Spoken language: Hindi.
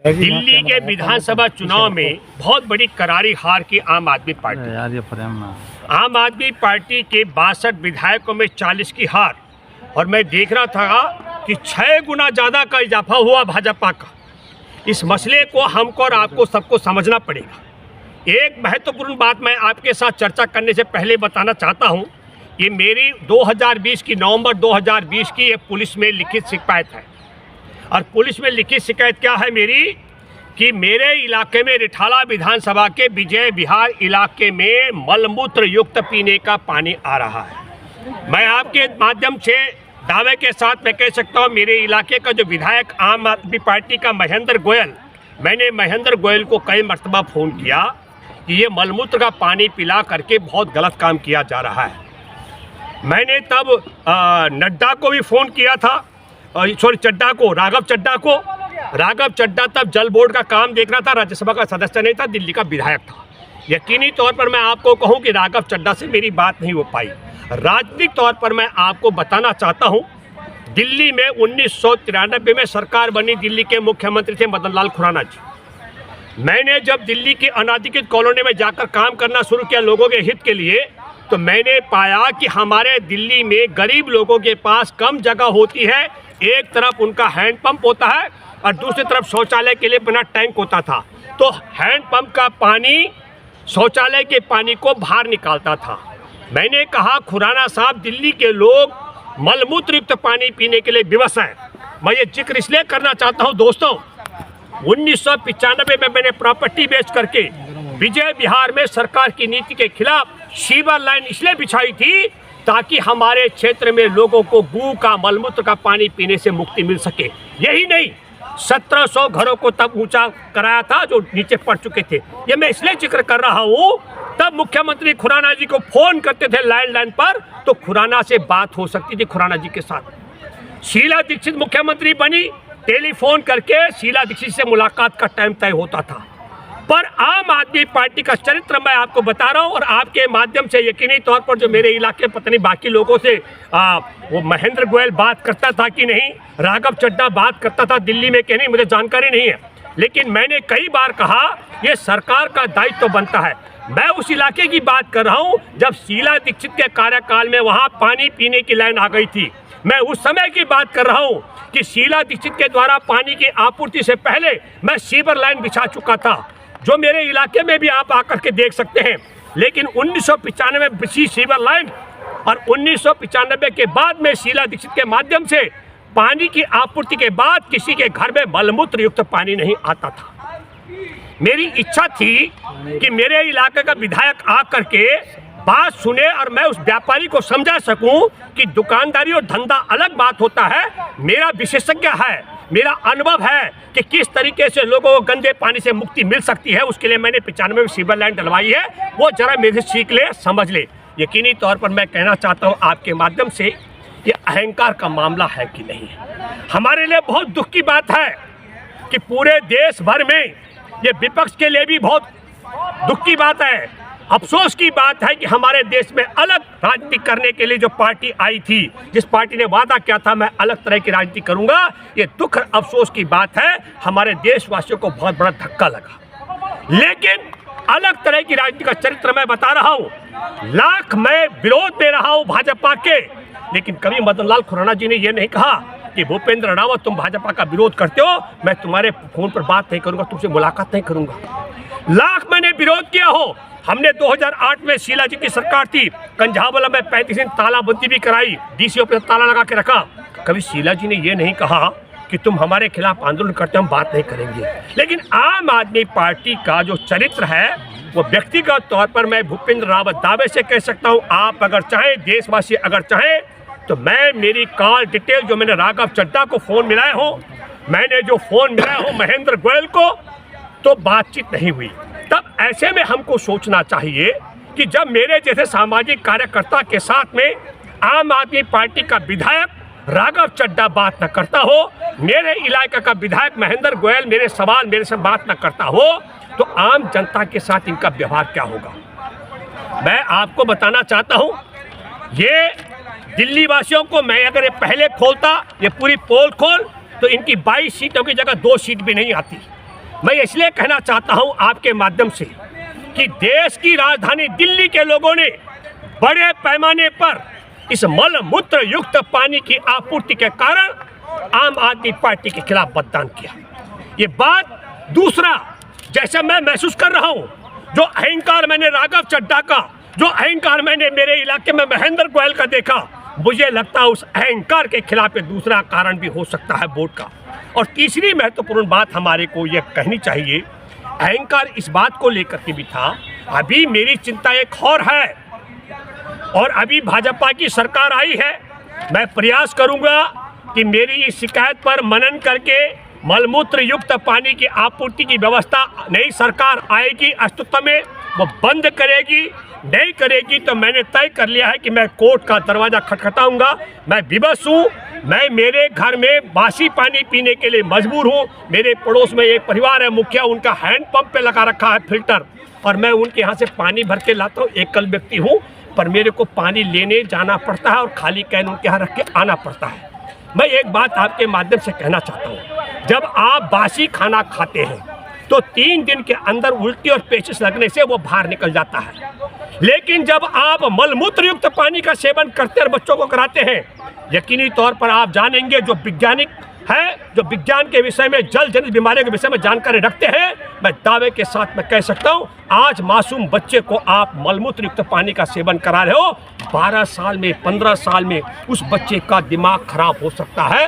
दिल्ली के विधानसभा चुनाव में बहुत बड़ी करारी हार की आम आदमी पार्टी। आम आदमी पार्टी के 62 विधायकों में 40 की हार, और मैं देख रहा था कि 6 गुना ज़्यादा का इजाफा हुआ भाजपा का। इस मसले को हमको और आपको सबको समझना पड़ेगा। एक महत्वपूर्ण बात मैं आपके साथ चर्चा करने से पहले बताना चाहता हूँ। ये मेरी 2020 की नवंबर 2020 की एक पुलिस में लिखित शिकायत है। और पुलिस में लिखित शिकायत क्या है मेरी, कि मेरे इलाके में रिठाला विधानसभा के विजय विहार इलाके में मलमूत्र युक्त पीने का पानी आ रहा है। मैं आपके माध्यम से दावे के साथ मैं कह सकता हूँ, मेरे इलाके का जो विधायक आम आदमी पार्टी का महेंद्र गोयल, मैंने महेंद्र गोयल को कई मरतबा फ़ोन किया कि ये मलमूत्र का पानी पिला करके बहुत गलत काम किया जा रहा है। मैंने तब नड्डा को भी फ़ोन किया था, सॉरी चड्डा को, राघव चड्डा तब जल बोर्ड का काम देख रहा था, राज्यसभा का सदस्य नहीं था, दिल्ली का विधायक था। यकीनी तौर पर मैं आपको कहूं कि राघव चड्डा से मेरी बात नहीं हो पाई। राजनीतिक तौर पर मैं आपको बताना चाहता हूं, दिल्ली में 1993 में सरकार बनी, दिल्ली के मुख्यमंत्री थे मदन लाल खुराना जी। मैंने जब दिल्ली की अनाधिकृत कॉलोनी में जाकर काम करना शुरू किया लोगों के हित के लिए, तो मैंने पाया कि हमारे दिल्ली में गरीब लोगों के पास कम जगह होती है। एक तरफ उनका हैंडपंप होता है और दूसरी तरफ शौचालय के लिए बना टैंक होता था। तो हैंडपंप का पानी शौचालय के पानी को बाहर निकालता था। मैंने कहा, खुराना साहब, दिल्ली के लोग मलमूत्र युक्त पानी पीने के लिए विवश हैं। मैं ये जिक्र इसलिए करना चाहता हूँ दोस्तों, 1995 में मैंने प्रॉपर्टी बेच करके विजय विहार में सरकार की नीति के खिलाफ सीवर लाइन इसलिए बिछाई थी ताकि हमारे क्षेत्र में लोगों को गू का मलमूत्र का पानी पीने से मुक्ति मिल सके। यही नहीं, 1700 घरों को तब ऊंचा कराया था जो नीचे पड़ चुके थे। ये मैं इसलिए जिक्र कर रहा हूँ, तब मुख्यमंत्री खुराना जी को फोन करते थे लैंडलाइन पर, तो खुराना से बात हो सकती थी खुराना जी के साथ। शीला दीक्षित मुख्यमंत्री बनी, टेलीफोन करके शीला दीक्षित से मुलाकात का टाइम तय होता था। पर आम आदमी पार्टी का चरित्र मैं आपको बता रहा हूँ, और आपके माध्यम से यकीनी तौर पर जो मेरे इलाके पता नहीं बाकी लोगों से वो महेंद्र गोयल बात करता था कि नहीं, राघव चड्डा बात करता था दिल्ली में कि नहीं, मुझे जानकारी नहीं है। लेकिन मैंने कई बार कहा, ये सरकार का दायित्व तो बनता है। मैं उस इलाके की बात कर रहा हूँ जब शीला दीक्षित के कार्यकाल में वहाँ पानी पीने की लाइन आ गई थी। मैं उस समय की बात कर रहा हूँ कि शीला दीक्षित के द्वारा पानी की आपूर्ति से पहले मैं सीवर लाइन बिछा चुका था, जो मेरे इलाके में भी आप आकर के देख सकते हैं। लेकिन 1995 में बिछी सीवर लाइन, और 1995 के बाद में शीला दीक्षित के माध्यम से पानी की आपूर्ति के बाद किसी के घर में मलमूत्र युक्त पानी नहीं आता था। मेरी इच्छा थी कि मेरे इलाके का विधायक आकर के बात सुने और मैं उस व्यापारी को समझा सकूं कि दुकानदारी और धंधा अलग बात होता है। मेरा विशेषज्ञ है, मेरा अनुभव है कि किस तरीके से लोगों को गंदे पानी से मुक्ति मिल सकती है। उसके लिए मैंने 95 में सीवर लाइन डलवाई है, वो जरा मेरे से सीख ले, समझ ले। यकीनी तौर पर मैं कहना चाहता हूँ आपके माध्यम से, ये अहंकार का मामला है कि नहीं है। हमारे लिए बहुत दुख की बात है कि पूरे देश भर में, ये विपक्ष के लिए भी बहुत दुख की बात है, अफसोस की बात है कि हमारे देश में अलग राजनीति करने के लिए जो पार्टी आई थी, जिस पार्टी ने वादा किया था मैं अलग तरह की राजनीति करूंगा, ये दुख और अफसोस की बात है। हमारे देशवासियों को बहुत बड़ा धक्का लगा। लेकिन अलग तरह की राजनीति का चरित्र मैं बता रहा हूँ। लाख मैं विरोध दे रहा हूँ भाजपा के, लेकिन कभी मदन लाल खुराना जी ने यह नहीं कहा कि भूपेंद्र रावत तुम भाजपा का विरोध करते हो, मैं तुम्हारे फोन पर बात नहीं करूंगा, तुमसे मुलाकात नहीं करूंगा। लाख मैंने विरोध किया हो। हमने 2008 में शीला जी की सरकार थी, कंझावला में 35 दिन तालाबंदी भी कराई, डीसी ऑफिस ताला लगा के रखा। कभी शीला जी ने ये नहीं कहा कि तुम हमारे खिलाफ आंदोलन करते हो, हम बात नहीं करेंगे। लेकिन आम आदमी पार्टी का जो चरित्र है, वो व्यक्तिगत तौर पर मैं भूपेंद्र रावत दावे से कह सकता हूँ, आप अगर चाहें, देशवासी अगर चाहें, तो मैं मेरी कॉल डिटेल जो मैंने राघव चड्डा को फ़ोन मिलाए हो, मैंने जो फ़ोन मिलाए हो महेंद्र गोयल को, तो बातचीत नहीं हुई। तब ऐसे में हमको सोचना चाहिए कि जब मेरे जैसे सामाजिक कार्यकर्ता के साथ में आम आदमी पार्टी का विधायक राघव चड्डा बात न करता हो, मेरे इलाके का विधायक महेंद्र गोयल मेरे से बात न करता हो, तो आम जनता के साथ इनका व्यवहार क्या होगा। मैं आपको बताना चाहता हूँ, ये दिल्ली वासियों को मैं अगर ये पहले खोलता, ये पूरी पोल खोल, तो इनकी 22 सीटों की जगह 2 सीट भी नहीं आती। मैं इसलिए कहना चाहता हूं आपके माध्यम से कि देश की राजधानी दिल्ली के लोगों ने बड़े पैमाने पर इस मल मूत्र युक्त पानी की आपूर्ति के कारण आम आदमी पार्टी के खिलाफ मतदान किया। ये बात दूसरा, जैसे मैं महसूस कर रहा हूं, जो अहंकार मैंने राघव चड्ढा का, जो अहंकार मैंने मेरे इलाके में महेंद्र गोयल का देखा, मुझे लगता है उस अहंकार के खिलाफ एक दूसरा कारण भी हो सकता है वोट का। और तीसरी महत्वपूर्ण बात हमारे को यह कहनी चाहिए, अहंकार इस बात को लेकर के भी था, अभी मेरी चिंता एक और है, और अभी भाजपा की सरकार आई है, मैं प्रयास करूंगा कि मेरी इस शिकायत पर मनन करके मलमूत्र युक्त पानी की आपूर्ति की व्यवस्था नई सरकार आएगी, अस्तित्व में वो बंद करेगी। नहीं करेगी तो मैंने तय कर लिया है कि मैं कोर्ट का दरवाजा खटखटाऊंगा। मैं विवश हूँ, मैं मेरे घर में बासी पानी पीने के लिए मजबूर हूँ। मेरे पड़ोस में एक परिवार है, मुखिया, उनका हैंडपंप पे लगा रखा है फिल्टर, और मैं उनके यहाँ से पानी भर के लाता हूँ। एकल व्यक्ति हूँ, पर मेरे को पानी लेने जाना पड़ता है और खाली कैन उनके यहाँ रख के आना पड़ता है। मैं एक बात आपके माध्यम से कहना चाहता हूँ, जब आप बासी खाना खाते हैं तो 3 दिन के अंदर उल्टी और पेचिश लगने से वो बाहर निकल जाता है, लेकिन जब आप मलमूत्र युक्त पानी का सेवन करते और बच्चों को कराते हैं, यकीनी तौर पर आप जानेंगे, जो वैज्ञानिक है, जो विज्ञान के विषय में, जल जनित बीमारियों के विषय में जानकारी रखते हैं, मैं दावे के साथ मैं कह सकता हूँ, आज मासूम बच्चे को आप मलमूत्र युक्त पानी का सेवन करा रहे हो, 12 साल में, 15 साल में उस बच्चे का दिमाग खराब हो सकता है।